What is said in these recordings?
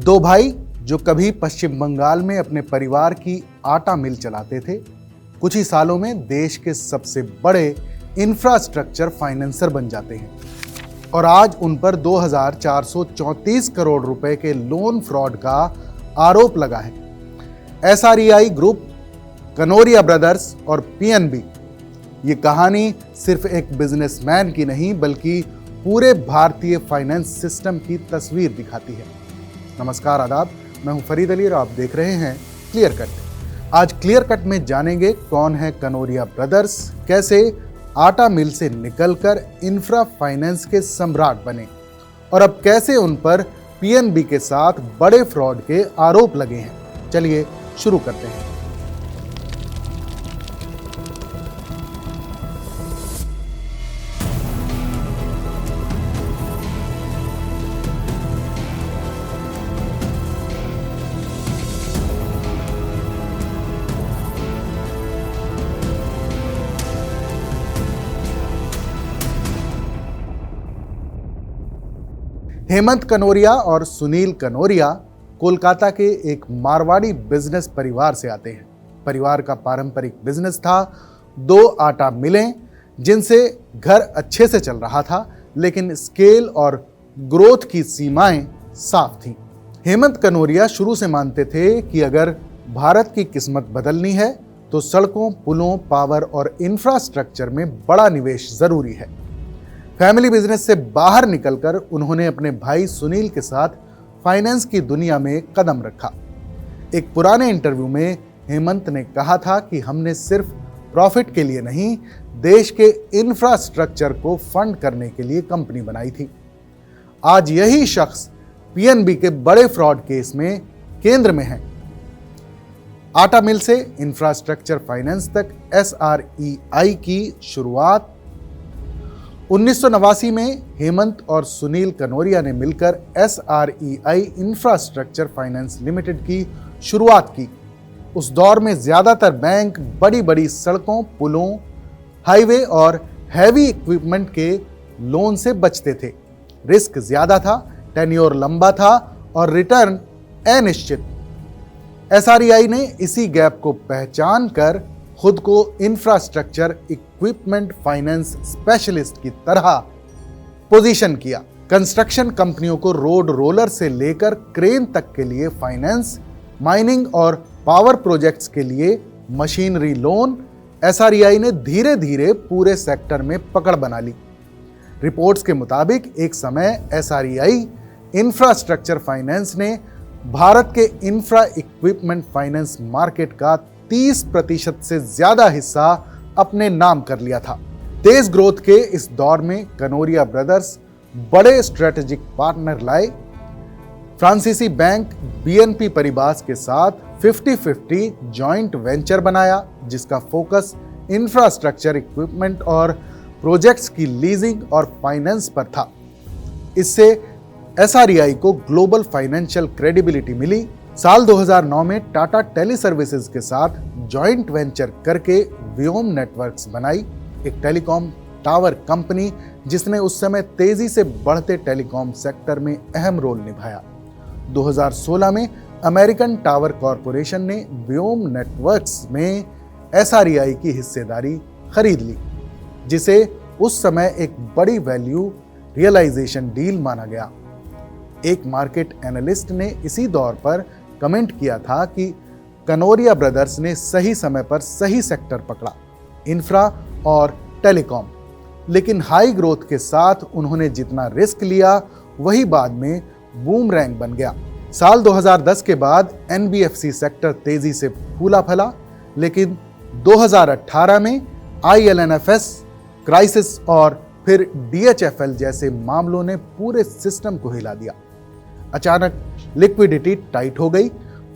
दो भाई जो कभी पश्चिम बंगाल में अपने परिवार की आटा मिल चलाते थे, कुछ ही सालों में देश के सबसे बड़े इंफ्रास्ट्रक्चर फाइनेंसर बन जाते हैं और आज उन पर 2434 करोड़ रुपए के लोन फ्रॉड का आरोप लगा है। एसआरईआई ग्रुप, कनोरिया ब्रदर्स और पीएनबी, ये कहानी सिर्फ एक बिजनेसमैन की नहीं बल्कि पूरे भारतीय फाइनेंस सिस्टम की तस्वीर दिखाती है। नमस्कार, आदाब, मैं हूं फरीद अली और आप देख रहे हैं क्लियर कट। आज क्लियर कट में जानेंगे कौन है कनोरिया ब्रदर्स, कैसे आटा मिल से निकलकर इंफ्रा फाइनेंस के सम्राट बने और अब कैसे उन पर पीएनबी के साथ बड़े फ्रॉड के आरोप लगे हैं। चलिए शुरू करते हैं। हेमंत कनोरिया और सुनील कनोरिया कोलकाता के एक मारवाड़ी बिजनेस परिवार से आते हैं। परिवार का पारंपरिक बिजनेस था, दो आटा मिलें जिनसे घर अच्छे से चल रहा था, लेकिन स्केल और ग्रोथ की सीमाएं साफ थीं। हेमंत कनोरिया शुरू से मानते थे कि अगर भारत की किस्मत बदलनी है तो सड़कों, पुलों, पावर और इंफ्रास्ट्रक्चर में बड़ा निवेश जरूरी है। फैमिली बिजनेस से बाहर निकलकर उन्होंने अपने भाई सुनील के साथ फाइनेंस की दुनिया में कदम रखा। एक पुराने इंटरव्यू में हेमंत ने कहा था कि हमने सिर्फ प्रॉफिट के लिए नहीं, देश के इंफ्रास्ट्रक्चर को फंड करने के लिए कंपनी बनाई थी। आज यही शख्स पीएनबी के बड़े फ्रॉड केस में केंद्र में है। आटा मिल से इंफ्रास्ट्रक्चर फाइनेंस तक एसआरईआई की शुरुआत 1989 में हेमंत और सुनील कनोरिया ने मिलकर एसआरईआई इंफ्रास्ट्रक्चर फाइनेंस लिमिटेड की शुरुआत की। उस दौर में ज्यादातर बैंक बड़ी बड़ी सड़कों, पुलों, हाईवे और हैवी इक्विपमेंट के लोन से बचते थे। रिस्क ज्यादा था, टेन्योर लंबा था और रिटर्न अनिश्चित। एसआरईआई ने इसी गैप को पहचान कर खुद को इंफ्रास्ट्रक्चर इक्विपमेंट फाइनेंस स्पेशलिस्ट की तरह पोजीशन किया। कंस्ट्रक्शन कंपनियों को रोड रोलर से लेकर क्रेन तक के लिए फाइनेंस, माइनिंग और पावर प्रोजेक्ट्स के लिए मशीनरी लोन एसआरईआई ने धीरे धीरे पूरे सेक्टर में पकड़ बना ली। रिपोर्ट्स के मुताबिक एक समय एसआरईआई इंफ्रास्ट्रक्चर फाइनेंस ने भारत के इंफ्रा इक्विपमेंट फाइनेंस मार्केट का 30% से ज्यादा हिस्सा अपने नाम कर लिया था। तेज ग्रोथ के इस दौर में कनोरिया ब्रदर्स बड़े स्ट्रेटेजिक पार्टनर लाए। फ्रांसीसी बैंक बीएनपी परिबास के साथ 50-50 जॉइंट वेंचर बनाया, जिसका फोकस इंफ्रास्ट्रक्चर इक्विपमेंट और प्रोजेक्ट्स की लीजिंग और फाइनेंस पर था। इससे एसआरईआई को ग्लोबल फाइनेंशियल क्रेडिबिलिटी मिली। साल 2009 में टाटा टेली सर्विसेज के साथ जॉइंट वेंचर करके व्योम नेटवर्क्स बनाई, एक टेलीकॉम टावर कंपनी जिसने उस समय तेजी से बढ़ते टेलीकॉम सेक्टर में अहम रोल निभाया। 2016 में अमेरिकन टावर कॉरपोरेशन ने व्योम नेटवर्क्स में एसआरईआई की हिस्सेदारी खरीद ली, जिसे उस समय एक बड़ी वैल्यू रियलाइजेशन डील माना गया। एक मार्केट एनालिस्ट ने इसी दौर पर कमेंट किया था कि कनोरिया ब्रदर्स ने सही समय पर सही सेक्टर पकड़ा, इंफ्रा और टेलीकॉम। लेकिन हाई ग्रोथ के साथ उन्होंने जितना रिस्क लिया वही बाद में बूमरैंग बन गया। साल 2010 के बाद एनबीएफसी सेक्टर तेजी से फूला फला, लेकिन 2018 में आईएलएनएफएस क्राइसिस और फिर डीएचएफएल जैसे मामलों ने पूरे सिस्टम को हिला दिया। अचानक लिक्विडिटी टाइट हो गई,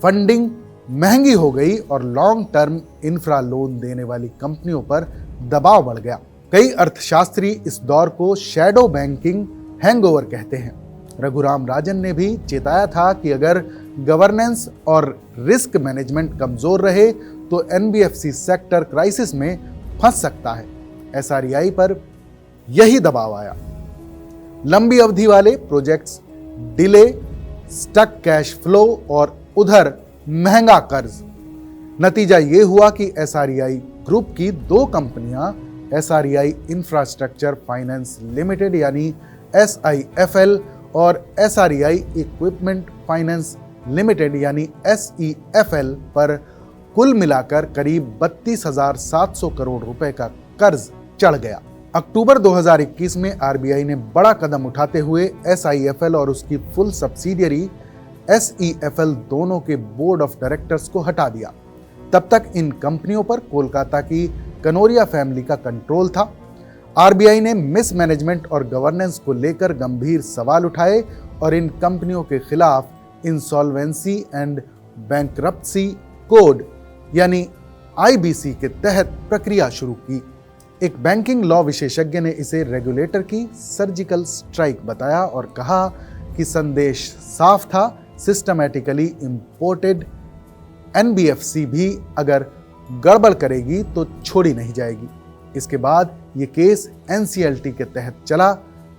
फंडिंग महंगी हो गई और लॉन्ग टर्म इंफ्रा लोन देने वाली कंपनियों पर दबाव बढ़ गया। कई अर्थशास्त्री इस दौर को शैडो बैंकिंग हैंगओवर कहते हैं। रघुराम राजन ने भी चेताया था कि अगर गवर्नेंस और रिस्क मैनेजमेंट कमजोर रहे तो एनबीएफसी सेक्टर क्राइसिस में फंस सकता है। एसआरईआई पर यही दबाव आया। लंबी अवधि वाले projects delay, stuck cash flow और उधर महंगा कर्ज। नतीजा ये हुआ कि एसआरईआई ग्रुप की दो कंपनियां एसआरईआई इंफ्रास्ट्रक्चर फाइनेंस लिमिटेड यानी एसआईएफएल और एसआरईआई इक्विपमेंट फाइनेंस लिमिटेड यानी एसईएफएल पर कुल मिलाकर करीब 32,700 करोड़ रुपए का कर्ज चढ़ गया। अक्टूबर 2021 में आरबीआई ने बड़ा कदम उठाते हुए एसआईएफएल और उसकी फुल सब्सिडियरी एसईएफएल दोनों के बोर्ड ऑफ डायरेक्टर्स को हटा दिया। तब तक इन कंपनियों पर कोलकाता की कनोरिया फैमिली का कंट्रोल था। आरबीआई ने मिसमैनेजमेंट और गवर्नेंस को लेकर गंभीर सवाल उठाए और इन कंपनियों के खिलाफ इंसॉल्वेंसी एंड बैंकरप्सी कोड यानी आईबीसी के तहत प्रक्रिया शुरू की। एक बैंकिंग लॉ विशेषज्ञ ने इसे रेगुलेटर की सर्जिकल स्ट्राइक बताया और कहा कि संदेश साफ था, सिस्टमैटिकली इंपोर्टेड एनबीएफसी भी अगर गड़बड़ करेगी तो छोड़ी नहीं जाएगी। इसके बाद ये केस एनसीएलटी के तहत चला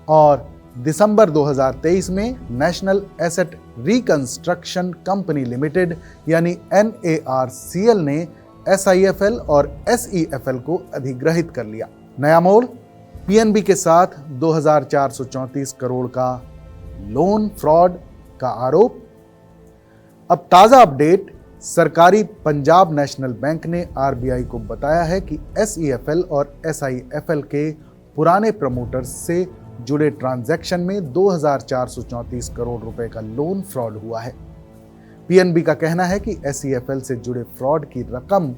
और दिसंबर 2023 में national asset reconstruction company limited यानी NARCL ने एसआईएफएल और एसईएफएल को अधिग्रहित कर लिया। नया मोड़, पीएनबी के साथ 2,434 करोड़ का लोन फ्रॉड का आरोप। अब ताजा अपडेट, सरकारी पंजाब नेशनल बैंक ने आरबीआई को बताया है कि एसईएफएल और एसआईएफएल के पुराने प्रमोटर्स से जुड़े ट्रांजैक्शन में 2,434 करोड़ रुपए का लोन फ्रॉड हुआ है। पीएनबी का कहना है कि एसईएफएल से जुड़े फ्रॉड की रकम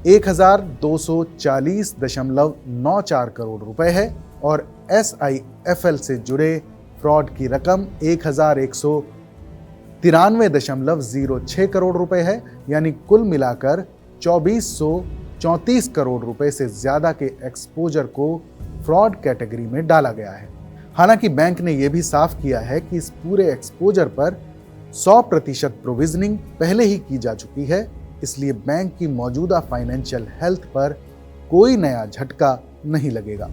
1,240.94 करोड़ रुपए है और एसआईएफएल से जुड़े फ्रॉड की रकम 1,193.06 करोड़ रुपए है, यानी कुल मिलाकर 2,434 करोड़ रुपए से ज्यादा के एक्सपोजर को फ्रॉड कैटेगरी में डाला गया है। हालांकि बैंक ने यह भी साफ किया है कि इस पूरे एक्सपोजर पर 100% प्रोविजनिंग पहले ही की जा चुकी है, इसलिए बैंक की मौजूदा फाइनेंशियल हेल्थ पर कोई नया झटका नहीं लगेगा।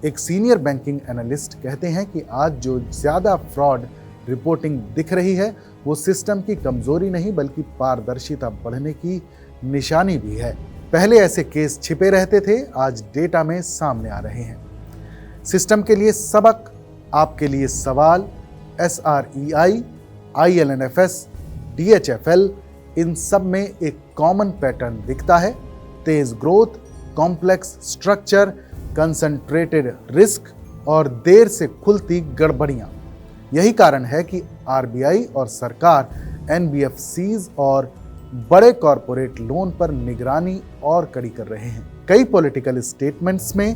एक सीनियर बैंकिंग एनालिस्ट कहते हैं कि आज जो ज्यादा फ्रॉड रिपोर्टिंग दिख रही है वो सिस्टम की कमजोरी नहीं बल्कि पारदर्शिता बढ़ने की निशानी भी है। पहले ऐसे केस छिपे रहते थे, आज डेटा में सामने आ रहे हैं। सिस्टम के लिए सबक, आपके लिए सवाल। एसआरईआई, आईएलएनएफएस, डीएचएफएल, इन सब में एक कॉमन पैटर्न दिखता है। तेज growth, complex structure, concentrated risk और देर से खुलती गड़बड़ियां। यही कारण है कि आरबीआई और सरकार एनबीएफसीज और बड़े कॉरपोरेट लोन पर निगरानी और कड़ी कर रहे हैं। कई पॉलिटिकल स्टेटमेंट्स में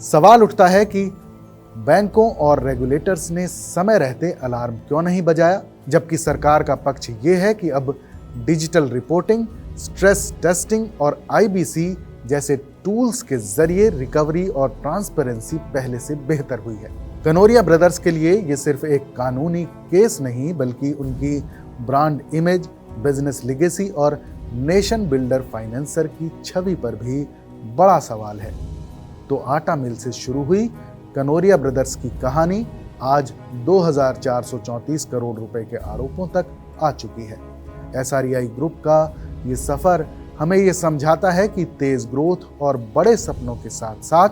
सवाल उठता है कि बैंकों और रेगुलेटर्स ने समय रहते अलार्म क्यों नहीं बजाया, जबकि सरकार का पक्ष ये है कि अब डिजिटल रिपोर्टिंग, स्ट्रेस टेस्टिंग और आईबीसी जैसे टूल्स के जरिए रिकवरी और ट्रांसपेरेंसी पहले से बेहतर हुई है। कनोरिया ब्रदर्स के लिए ये सिर्फ एक कानूनी केस नहीं बल्कि उनकी ब्रांड इमेज, बिजनेस लेगेसी और नेशन बिल्डर फाइनेंसर की छवि पर भी बड़ा सवाल है। तो आटा मिल से शुरू हुई कनोरिया ब्रदर्स की कहानी आज 2,434 करोड़ रुपए के आरोपों तक आ चुकी है। एसआरईआई ग्रुप का ये सफर हमें ये समझाता है कि तेज ग्रोथ और बड़े सपनों के साथ साथ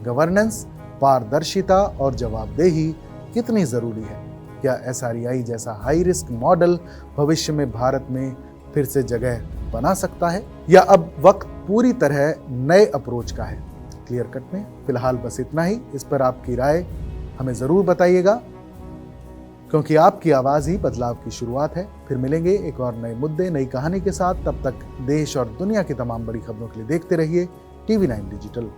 गवर्नेंस, पारदर्शिता और जवाबदेही कितनी जरूरी है। क्या एसआरईआई जैसा हाई रिस्क मॉडल भविष्य में भारत में फिर से जगह बना सकता है, या अब वक्त पूरी तरह नए अप्रोच का है? क्लियर कट में फिलहाल बस इतना ही। इस पर आपकी राय हमें जरूर बताइएगा, क्योंकि आपकी आवाज ही बदलाव की शुरुआत है। फिर मिलेंगे एक और नए मुद्दे, नई कहानी के साथ। तब तक देश और दुनिया की तमाम बड़ी खबरों के लिए देखते रहिए TV9 डिजिटल।